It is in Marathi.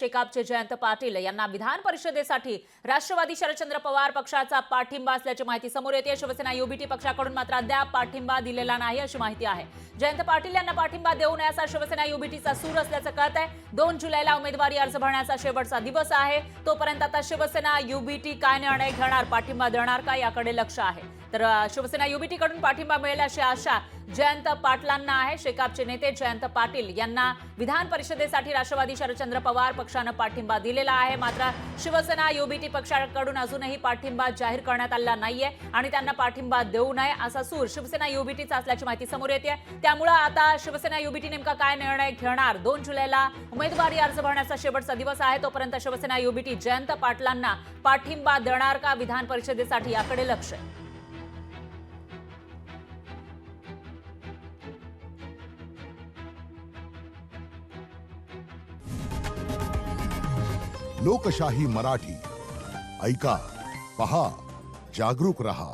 शेकापचे जयंत पाटील यांना विधान परिषदेसाठी राष्ट्रवादी शरदचंद्र पवार पक्षाचा पाठिंबा असल्याची माहिती समोर येते। शिवसेना युबीटी पक्षाकडून मात्र अद्याप पाठिंबा दिलेला नाही अशी माहिती आहे। जयंत पाटील यांना पाठिंबा देऊ नये असा शिवसेना युबीटीचा सूर असल्याचं कळत आहे। 2 जुलैला उमेदवारी अर्ज भरण्याचा शेवटचा दिवस आहे। तोपर्यंत आता शिवसेना युबीटी काय निर्णय घेणार, पाठिंबा देणार का याकडे लक्ष आहे। तर शिवसेना युबीटी कडून पाठिंबा मिळेल अशी आशा जयंत पाटलांना आहे। शेकापचे नेते जयंत पाटील यांना विधान परिषदेसाठी राष्ट्रवादी शरदचंद्र पवार पक्षाने पाठिंबा दिलेला आहे। मात्र शिवसेना युबीटी पक्षाकडून अजूनही पाठिंबा जाहीर करण्यात आला नाहीये आणि त्यांना पाठिंबा देऊ नये असा सूर शिवसेना युबीटीचा असल्याची माहिती समोर येते। त्यामुळे आता शिवसेना युबीटी नेमका काय निर्णय घेणार, 2 जुलैला उमेदवारी अर्ज भरण्याचा शेवटचा दिवस आहे। तोपर्यंत शिवसेना युबीटी जयंत पाटलांना पाठिंबा देणार का विधान परिषदेसाठी याकडे लक्ष आहे। लोकशाही मराठी ऐका, पहा, जागरूक रहा।